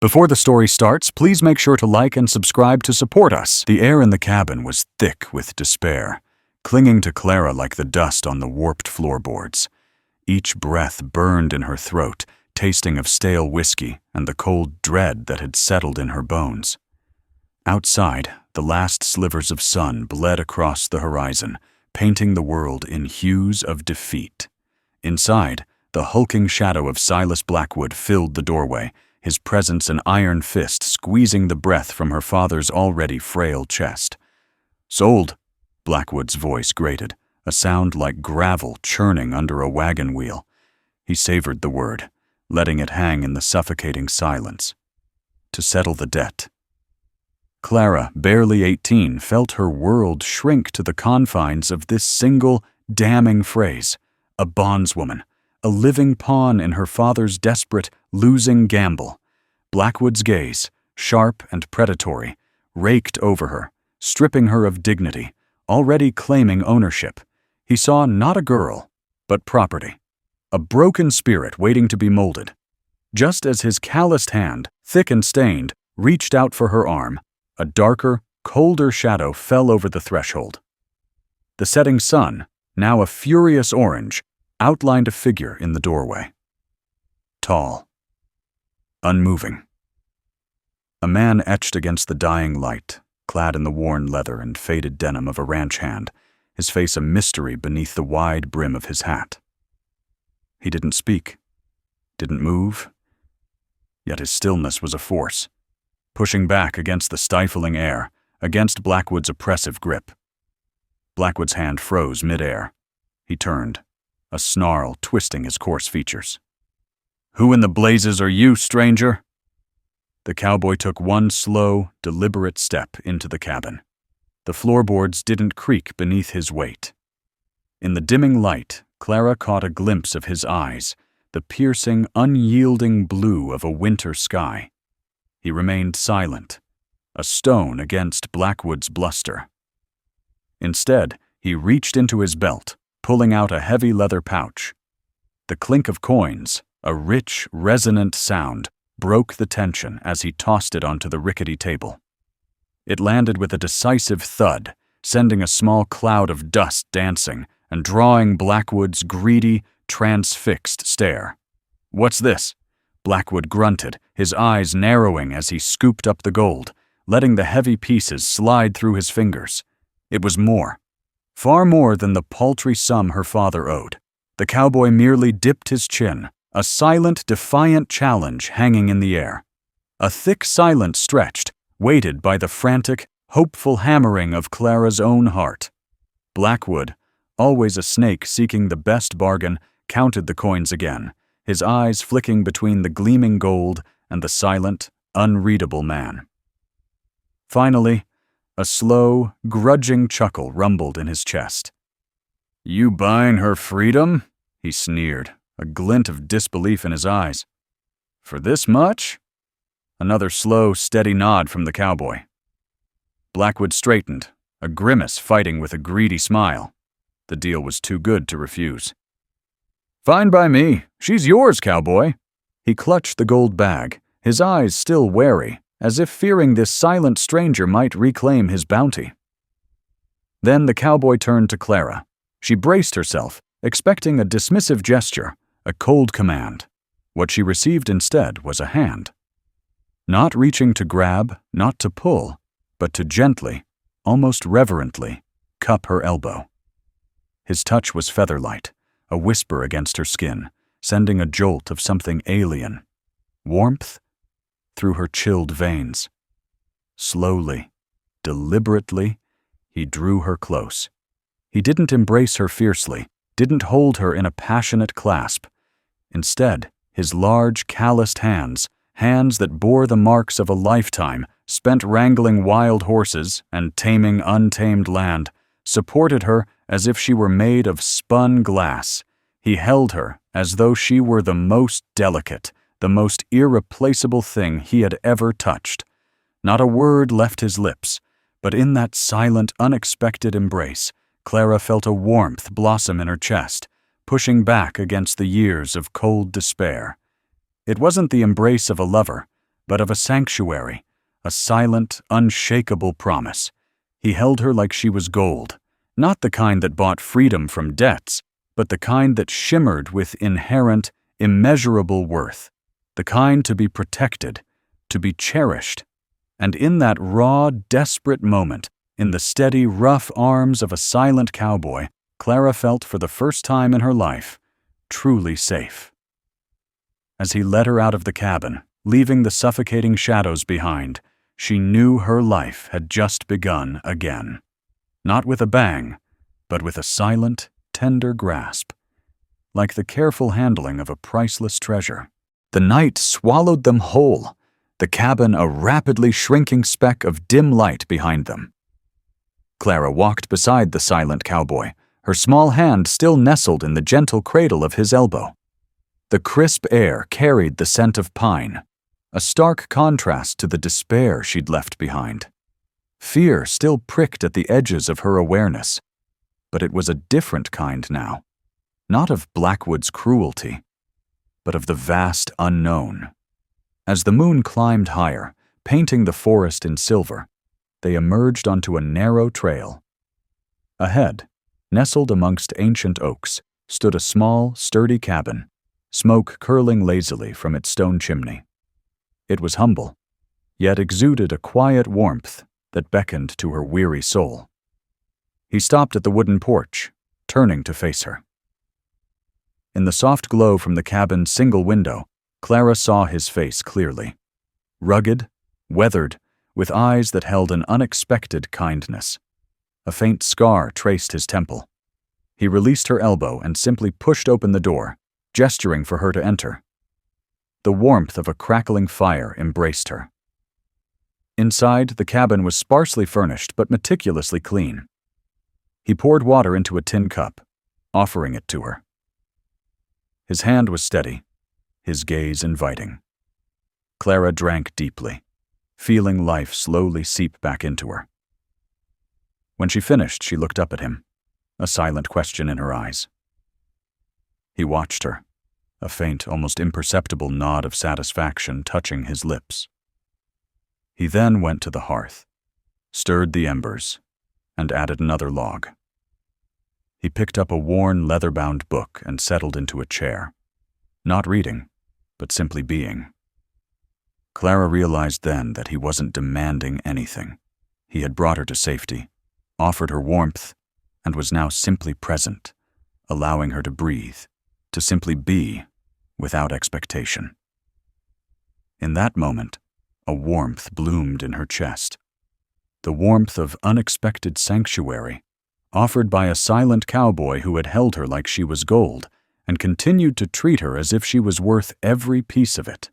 Before the story starts, please make sure to like and subscribe to support us. The air in the cabin was thick with despair, clinging to Clara like the dust on the warped floorboards. Each breath burned in her throat, tasting of stale whiskey and the cold dread that had settled in her bones. Outside, the last slivers of sun bled across the horizon, painting the world in hues of defeat. Inside, the hulking shadow of Silas Blackwood filled the doorway, his presence an iron fist squeezing the breath from her father's already frail chest. "Sold," Blackwood's voice grated, a sound like gravel churning under a wagon wheel. He savored the word, letting it hang in the suffocating silence. To settle the debt. Clara, barely 18, felt her world shrink to the confines of this single, damning phrase. A bondswoman, a living pawn in her father's desperate, losing gamble. Blackwood's gaze, sharp and predatory, raked over her, stripping her of dignity, already claiming ownership. He saw not a girl, but property. A broken spirit waiting to be molded. Just as his calloused hand, thick and stained, reached out for her arm, a darker, colder shadow fell over the threshold. The setting sun, now a furious orange, outlined a figure in the doorway. Tall. Unmoving. A man etched against the dying light, clad in the worn leather and faded denim of a ranch hand, his face a mystery beneath the wide brim of his hat. He didn't speak, didn't move, yet his stillness was a force, pushing back against the stifling air, against Blackwood's oppressive grip. Blackwood's hand froze mid-air. He turned, a snarl twisting his coarse features. "Who in the blazes are you, stranger?" The cowboy took one slow, deliberate step into the cabin. The floorboards didn't creak beneath his weight. In the dimming light, Clara caught a glimpse of his eyes, the piercing, unyielding blue of a winter sky. He remained silent, a stone against Blackwood's bluster. Instead, he reached into his belt, pulling out a heavy leather pouch. The clink of coins, a rich, resonant sound, broke the tension as he tossed it onto the rickety table. It landed with a decisive thud, sending a small cloud of dust dancing and drawing Blackwood's greedy, transfixed stare. "What's this?" Blackwood grunted, his eyes narrowing as he scooped up the gold, letting the heavy pieces slide through his fingers. It was more. Far more than the paltry sum her father owed. The cowboy merely dipped his chin, a silent, defiant challenge hanging in the air. A thick silence stretched, weighted by the frantic, hopeful hammering of Clara's own heart. Blackwood, always a snake seeking the best bargain, counted the coins again, his eyes flicking between the gleaming gold and the silent, unreadable man. Finally, a slow, grudging chuckle rumbled in his chest. "You buying her freedom?" he sneered, a glint of disbelief in his eyes. "For this much?" Another slow, steady nod from the cowboy. Blackwood straightened, a grimace fighting with a greedy smile. The deal was too good to refuse. "Fine by me. She's yours, cowboy." He clutched the gold bag, his eyes still wary, as if fearing this silent stranger might reclaim his bounty. Then the cowboy turned to Clara. She braced herself, expecting a dismissive gesture, a cold command. What she received instead was a hand. Not reaching to grab, not to pull, but to gently, almost reverently, cup her elbow. His touch was feather-light, a whisper against her skin, sending a jolt of something alien. Warmth through her chilled veins. Slowly, deliberately, he drew her close. He didn't embrace her fiercely, didn't hold her in a passionate clasp. Instead, his large, calloused hands, hands that bore the marks of a lifetime spent wrangling wild horses and taming untamed land, supported her as if she were made of spun glass. He held her as though she were the most delicate, the most irreplaceable thing he had ever touched. Not a word left his lips, but in that silent, unexpected embrace, Clara felt a warmth blossom in her chest, pushing back against the years of cold despair. It wasn't the embrace of a lover, but of a sanctuary, a silent, unshakable promise. He held her like she was gold, not the kind that bought freedom from debts, but the kind that shimmered with inherent, immeasurable worth, the kind to be protected, to be cherished. And in that raw, desperate moment, in the steady, rough arms of a silent cowboy, Clara felt for the first time in her life truly safe. As he led her out of the cabin, leaving the suffocating shadows behind, she knew her life had just begun again. Not with a bang, but with a silent, tender grasp, like the careful handling of a priceless treasure. The night swallowed them whole, the cabin a rapidly shrinking speck of dim light behind them. Clara walked beside the silent cowboy, her small hand still nestled in the gentle cradle of his elbow. The crisp air carried the scent of pine, a stark contrast to the despair she'd left behind. Fear still pricked at the edges of her awareness, but it was a different kind now, not of Blackwood's cruelty, but of the vast unknown. As the moon climbed higher, painting the forest in silver, they emerged onto a narrow trail. Ahead, nestled amongst ancient oaks, stood a small, sturdy cabin, smoke curling lazily from its stone chimney. It was humble, yet exuded a quiet warmth that beckoned to her weary soul. He stopped at the wooden porch, turning to face her. In the soft glow from the cabin's single window, Clara saw his face clearly. Rugged, weathered, with eyes that held an unexpected kindness. A faint scar traced his temple. He released her elbow and simply pushed open the door, gesturing for her to enter. The warmth of a crackling fire embraced her. Inside, the cabin was sparsely furnished but meticulously clean. He poured water into a tin cup, offering it to her. His hand was steady, his gaze inviting. Clara drank deeply, feeling life slowly seep back into her. When she finished, she looked up at him, a silent question in her eyes. He watched her, a faint, almost imperceptible nod of satisfaction touching his lips. He then went to the hearth, stirred the embers, and added another log. He picked up a worn, leather-bound book and settled into a chair, not reading, but simply being. Clara realized then that he wasn't demanding anything. He had brought her to safety, offered her warmth, and was now simply present, allowing her to breathe, to simply be, without expectation. In that moment, a warmth bloomed in her chest, the warmth of unexpected sanctuary, offered by a silent cowboy who had held her like she was gold and continued to treat her as if she was worth every piece of it.